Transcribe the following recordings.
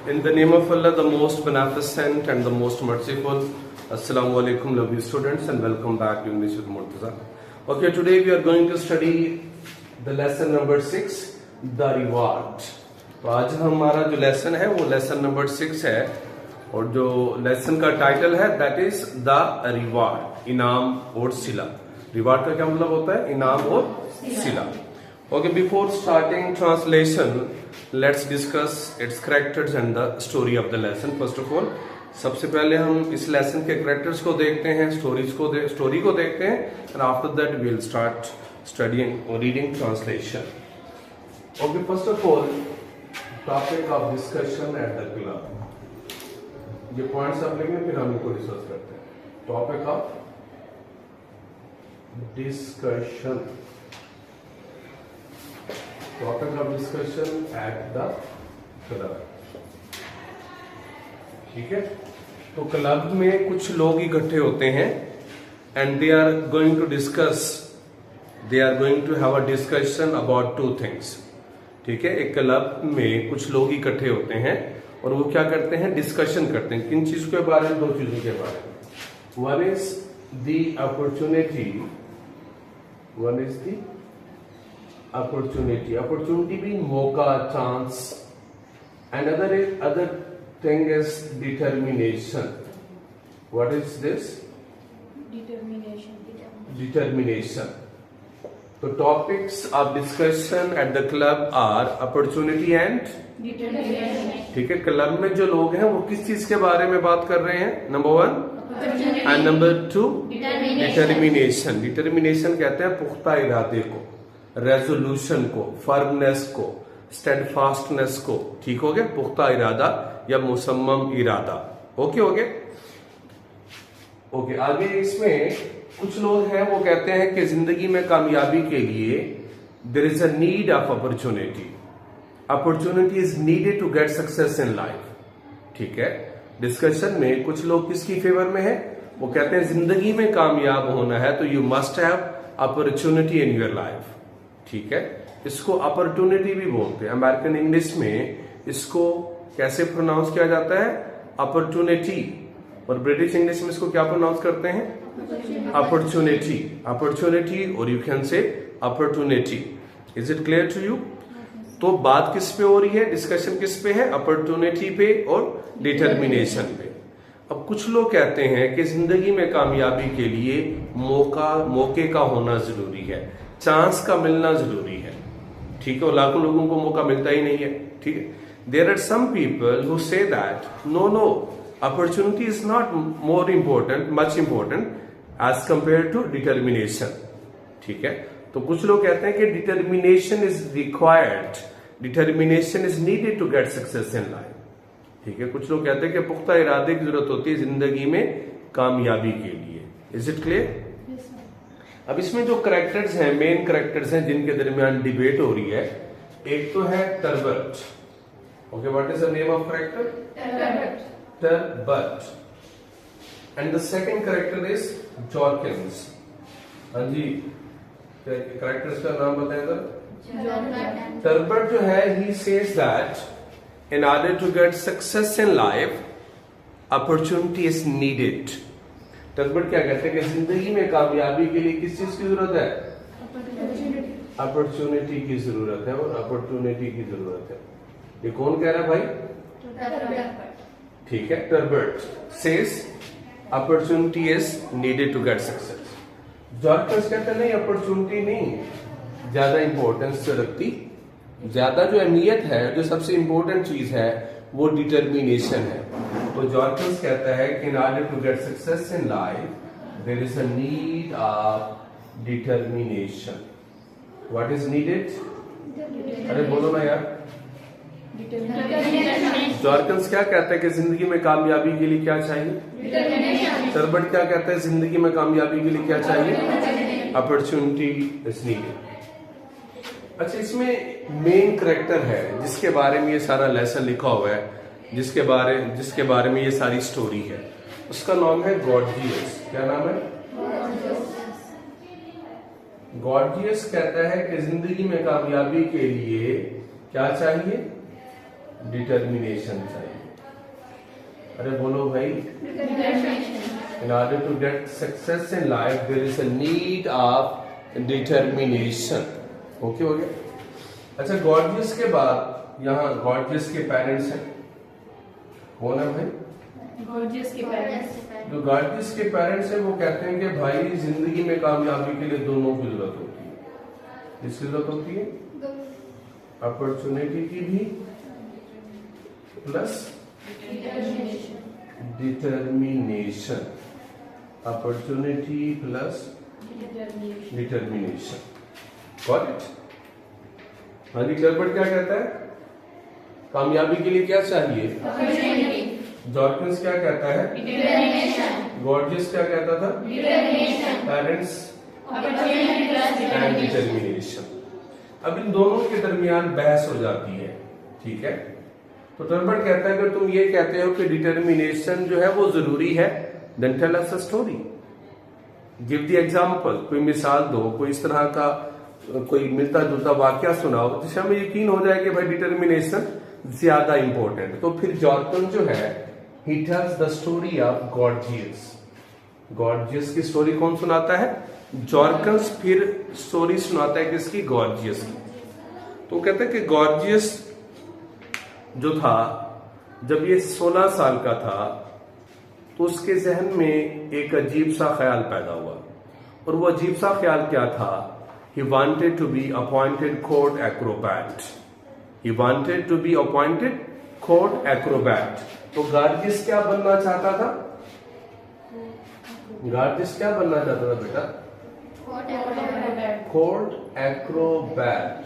In the name of Allah, the most beneficent and the most merciful. Assalamu alaikum, lovely students, and welcome back to English with Murtaza. Okay, today we are going to study the lesson number 6, the reward. तो आज हमारा जो lesson है वो lesson number 6 है और जो lesson का टाइटल है दैट इज द रिवार्ड, इनाम और सिला. रिवार्ड का क्या मतलब होता है? इनाम और सिला. Okay, before starting translation, let's discuss its characters and the story of the lesson. First of all, सबसे पहले हम इस लेसन के कैरेक्टर्स को देखते हैं, स्टोरी को देखते हैं, and after that we'll start studying or reading translation. Okay, first of all, topic of discussion at the club. ये पॉइंट्स आप लेंगे फिर हम इनको डिस्कस करते हैं. Topic of discussion. Topic of discussion at the club. ठीक है, तो क्लब में कुछ लोग इकट्ठे होते हैं and they are going to discuss, they are going to have a discussion about two things. ठीक है, एक क्लब में कुछ लोग इकट्ठे होते हैं और वो क्या करते हैं? डिस्कशन करते हैं. किन चीज के बारे में? दो चीजों के बारे में. One is the opportunity, one is the opportunity भी मौका, chance, and other thing is determination. What is this? Determination. तो topics of discussion at the club are opportunity and determination. ठीक है, क्लब में जो लोग हैं वो किस चीज के बारे में बात कर रहे हैं? Number 1 and number 2 determination. Determination कहते हैं पुख्ता इरादे को, रेजोल्यूशन को, फर्मनेस को, स्टेडफास्टनेस को. ठीक हो गया? पुख्ता इरादा या मुसम्मम इरादा. ओके हो गया? ओके, आगे इसमें कुछ लोग हैं वो कहते हैं कि जिंदगी में कामयाबी के लिए there is a need of opportunity. Opportunity is needed to get success in life. ठीक है, डिस्कशन में कुछ लोग किसकी फेवर में है? वो कहते हैं जिंदगी में कामयाब होना है तो you must have opportunity in your life. ठीक है, इसको अपॉर्चुनिटी भी बोलते हैं. अमेरिकन इंग्लिश में इसको कैसे प्रोनाउंस किया जाता है? अपॉर्चुनिटी. और ब्रिटिश इंग्लिश में इसको क्या प्रोनाउंस करते हैं? अपॉर्चुनिटी. अपॉर्चुनिटी और you can say opportunity. Is it clear to you? तो बात किस पे हो रही है? डिस्कशन किस पे है? अपॉर्चुनिटी पे और डिटर्मिनेशन पे. अब कुछ लोग कहते हैं कि जिंदगी में कामयाबी के लिए मौके का होना जरूरी है, चांस का मिलना जरूरी है. ठीक है, लाखों लोगों को मौका मिलता ही नहीं है. ठीक है, there are some people who say that no opportunity is not more important, much important as compare to determination. ठीक है, तो कुछ लोग कहते हैं कि determination is required, determination is needed to get success in life. ठीक है, कुछ लोग कहते हैं कि पुख्ता इरादे की जरूरत होती है जिंदगी में कामयाबी के लिए. Is it clear? अब इसमें जो करेक्टर्स हैं, मेन करेक्टर्स हैं जिनके दरमियान डिबेट हो रही है, एक तो है Turbot. Okay, what is the name of character? Turbot. And the second character is Jorkins. हाँ जी, करेक्टर्स का नाम बताएं. टर्बट जो है, he says that in order to get success in life opportunity is needed. Turbot क्या कहते हैं कि जिंदगी में कामयाबी के लिए किस चीज की जरूरत है? अपॉर्चुनिटी की जरूरत है और अपॉर्चुनिटी की जरूरत है. ये कौन कह रहा है भाई? ठीक है, Turbot says opportunity is needed to get success. Jorkins कहते हैं नहीं, अपॉर्चुनिटी नहीं ज्यादा इंपॉर्टेंस रखती. ज्यादा जो अहमियत है, जो सबसे इंपॉर्टेंट चीज है वो डिटर्मिनेशन है. तो जॉर्किंस कहता है कि in order to get success in life there is a need of determination. What is needed? अरे बोलो ना यार. जॉर्किंस क्या कहता है कि जिंदगी में कामयाबी के लिए क्या चाहिए? टर्बट क्या कहता है जिंदगी में कामयाबी के लिए क्या चाहिए? Opportunity is needed. अच्छा, इसमें मेन करेक्टर है जिसके बारे में ये सारा लेसन लिखा हुआ है, जिसके बारे में ये सारी स्टोरी है, उसका नाम है गॉर्जियस. क्या नाम है? गॉर्जियस कहता है कि जिंदगी में कामयाबी के लिए क्या चाहिए? डिटर्मिनेशन चाहिए। अरे बोलो भाई, in order to get success in life there is a need of determination. Okay हो गया। अच्छा, गॉर्जियस के बाद यहाँ गॉर्जियस के पेरेंट्स हैं, कौन है भाई? गॉर्जियस के पेरेंट्स। जो गॉर्जियस के पेरेंट्स हैं वो कहते हैं कि भाई जिंदगी में कामयाबी के लिए दोनों की जरूरत होती है। किसकी जरूरत होती है? अपॉर्चुनिटी की भी plus determination. Opportunity plus determination. Got it? हाँ जी, गड़बड़ क्या कहता है? कामयाबी के लिए क्या चाहिए? जॉर्किंस क्या कहता है? गॉर्जियस क्या कहता था? Parents and determination. अब इन दोनों के दरमियान बहस हो जाती है, ठीक है? तो टर्नबर्ट कहता है अगर तुम ये कहते हो कि डिटर्मिनेशन जो है वो जरूरी है, then tell us a story, give the example. कोई मिसाल दो, कोई इस तरह का कोई मिलता जुलता वाक्या सुनाओ जिससे हमें यकीन हो जाए कि भाई डिटर्मिनेशन ज्यादा इंपॉर्टेंट। तो फिर जॉर्डन जो है he tells the story of gorgeous. Gorgeous की स्टोरी कौन सुनाता है? जॉर्कन्स फिर स्टोरी सुनाता है किसकी? गॉर्जियस की। तो कहते हैं कि गॉर्जियस जो था जब ये 16 साल का था तो उसके जहन में एक अजीब सा ख्याल पैदा हुआ, और वो अजीब सा ख्याल क्या था? He wanted to be appointed court acrobat. He wanted to be appointed court acrobat. तो गॉर्जियस क्या बनना चाहता था? गॉर्जियस क्या बनना चाहता था बेटा? Court Acrobat.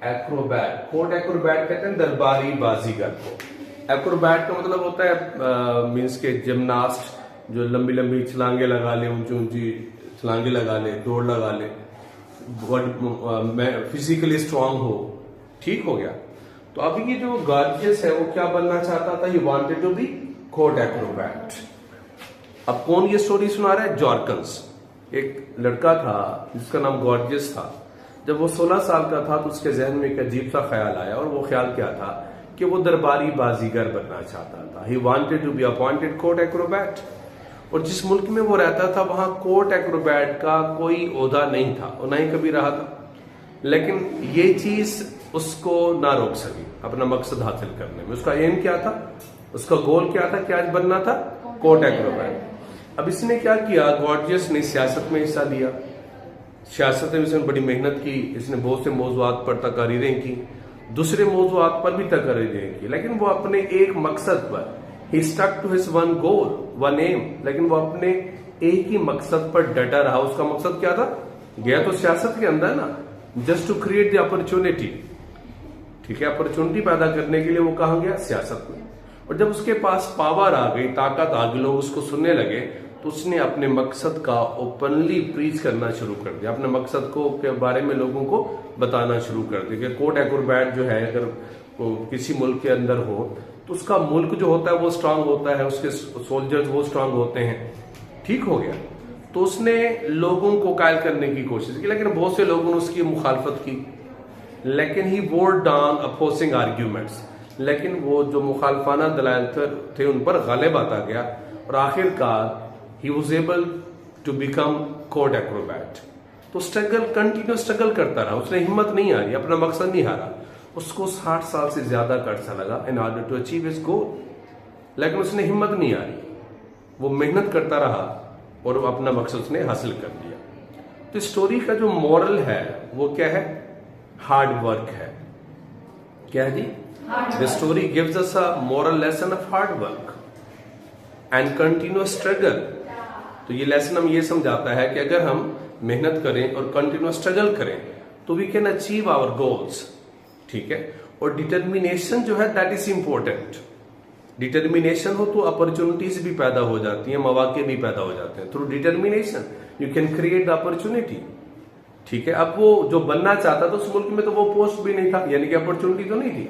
Acrobat, court Acrobat कहते हैं दरबारी बाजीगर को। एक्रोबैट का मतलब होता है मींस के जिम्नास्ट जो लंबी लंबी छलांगे लगा ले, ऊंची ऊंची छलांगे लगा ले, दौड़ लगा ले, फिजिकली स्ट्रांग हो। ठीक हो गया। तो अब ये जो गॉर्जियस है वो क्या बनना चाहता था? He wanted to be court acrobat. अब कौन ये स्टोरी सुना रहा है? जॉर्कन्स। एक लड़का था जिसका नाम गॉर्जियस था। जब वो 16 साल का था तो उसके जहन में एक अजीब सा ख्याल आया, और वो ख्याल क्या था कि वो दरबारी बाजीगर बनना चाहता था। He wanted to be appointed court acrobat. और जिस मुल्क में वो रहता था वहां कोर्ट एक्रोबैट का कोई ओहदा नहीं था और ना ही कभी रहा था। लेकिन ये चीज उसको ना रोक सकी अपना मकसद हासिल करने में। उसका एम क्या था? उसका गोल क्या था कि आज बनना था कोर्ट एक्रोबैट। अब इसने क्या किया? गॉर्जियस ने सियासत में हिस्सा लिया। सियासत में इसने बड़ी मेहनत की। इसने बहुत से मौजूआत पर तकारीरें की, दूसरे मौजूआत पर भी तकारीरें की, लेकिन वो अपने एक मकसद पर, he stuck to his one goal, one aim, लेकिन वो अपने एक ही मकसद पर डटा रहा। उसका मकसद क्या था? गया तो सियासत के अंदर ना, just to create the opportunity. ठीक है, अपॉर्चुनिटी पैदा करने के लिए वो कहाँ गया? सियासत में। और जब उसके पास पावर आ गई, ताकत आ गई, लोग उसको सुनने लगे, तो उसने अपने मकसद का ओपनली प्रीच करना शुरू कर दिया। अपने मकसद को के बारे में लोगों को बताना शुरू कर दिया कि कोर्ट एक्रोबैट जो है अगर किसी मुल्क के अंदर हो तो उसका मुल्क जो होता है वो स्ट्रांग होता है, उसके सोल्जर्स वो स्ट्रांग होते हैं। ठीक हो गया। तो उसने लोगों को कायल करने की कोशिश की, लेकिन बहुत से लोगों ने उसकी मुखालफत की। लेकिन ही वोट डाउन अपोजिंग आर्ग्यूमेंट्स, लेकिन वो जो मुखालफाना दलाइल थे उन पर गलबा आता गया, और आखिरकार he was able to become court acrobat। तो कंटिन्यू स्ट्रगल करता रहा, उसने हिम्मत नहीं हारी, अपना मकसद नहीं हारा। उसको 60 साल से ज्यादा का अर्सा लगा in order to achieve his goal, लेकिन उसने हिम्मत नहीं हारी, वो मेहनत करता रहा और अपना मकसद उसने हासिल कर लिया। तो स्टोरी का जो मॉरल है वो क्या है? हार्ड वर्क है। क्या है जी? The story gives us a moral lesson of hard work and continuous struggle. तो ये लेसन हम ये समझाता है कि अगर हम मेहनत करें और कंटिन्यूअस स्ट्रगल करें तो we can achieve our goals. ठीक है। और डिटर्मिनेशन जो है दैट इज इंपॉर्टेंट। डिटर्मिनेशन हो तो अपॉर्चुनिटीज भी पैदा हो जाती हैं, मौके भी पैदा हो जाते हैं। Through determination you can create the opportunity. ठीक है। अब वो जो बनना चाहता था उस मुल्क में तो वो पोस्ट भी नहीं था, यानी कि अपॉर्चुनिटी तो नहीं थी,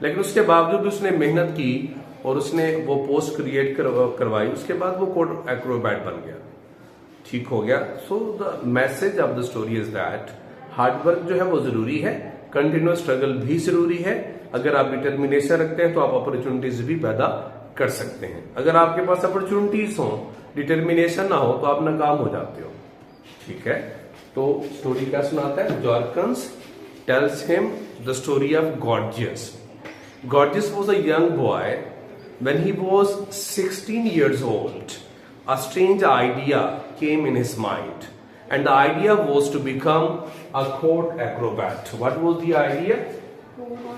लेकिन उसके बावजूद उसने मेहनत की और उसने वो पोस्ट क्रिएट करवाई। उसके बाद वो कोर्ट एक्रोबैट बन गया। ठीक हो गया। So the message of the story is that hard work जो है वो जरूरी है, कंटिन्यूअस स्ट्रगल भी जरूरी है, अगर आप डिटर्मिनेशन रखते हैं तो आप अपॉर्चुनिटीज भी पैदा कर सकते हैं। अगर आपके पास अपॉर्चुनिटीज हो, डिटर्मिनेशन ना हो, तो आप नाकाम हो जाते हो। ठीक है, तो स्टोरी क्या सुनाता है? Jorkins tells him the story of Gorgias. Gorgias was a young boy. When he was 16 years old, a strange idea came in his mind, and the idea was to become a court acrobat. What was the idea?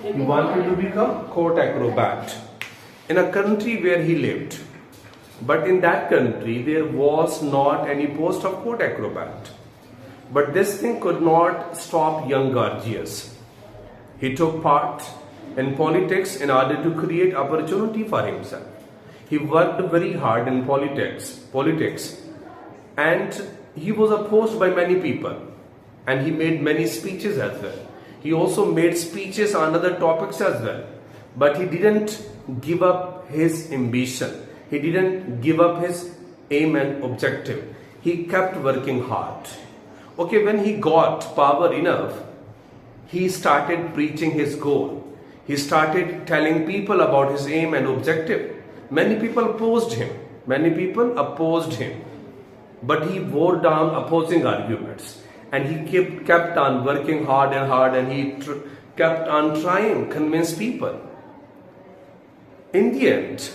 He wanted to become court acrobat in a country where he lived. But in that country, there was not any post of court acrobat. But this thing could not stop young Gorgias. He took part in politics in order to create opportunity for himself. He worked very hard in politics, and he was opposed by many people, and he made many speeches as well. He also made speeches on other topics as well, but he didn't give up his ambition. He didn't give up his aim and objective. He kept working hard. Okay, when he got power enough, he started preaching his goal. He started telling people about his aim and objective. Many people opposed him. But he wore down opposing arguments. And he kept on working hard, and he kept on trying to convince people. In the end,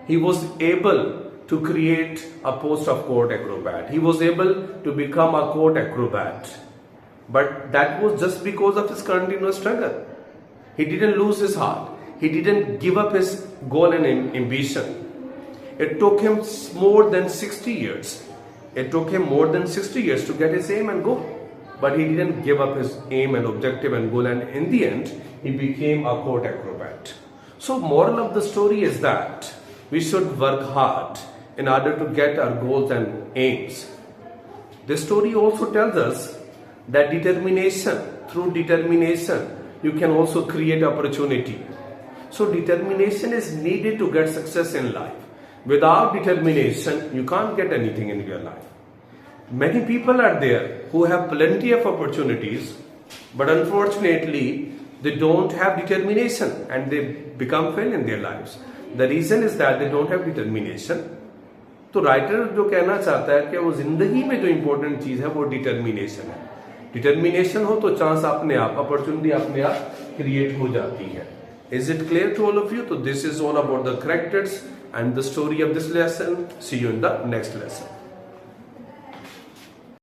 he was able to create a post of court acrobat. He was able to become a court acrobat. But that was just because of his continuous struggle. He didn't lose his heart. He didn't give up his goal and ambition. It took him more than 60 years. It took him more than 60 years to get his aim and goal. But he didn't give up his aim and objective and goal, and in the end, he became a court acrobat. So, moral of the story is that we should work hard in order to get our goals and aims. This story also tells us that through determination, you can also create opportunity. So determination is needed to get success in life. Without determination, you can't get anything in your life. Many people are there who have plenty of opportunities, but unfortunately, they don't have determination and they become fail in their lives. The reason is that they don't have determination. तो writer जो कहना चाहता है कि वो जिंदगी में जो इंपॉर्टेंट चीज है वो डिटर्मिनेशन है। डिटर्मिनेशन हो तो चांस अपने आप, अपॉर्चुनिटी अपने आप क्रिएट हो जाती है। Is it clear to all of you? तो this is all about the characters and the story of this lesson. See you in the next lesson.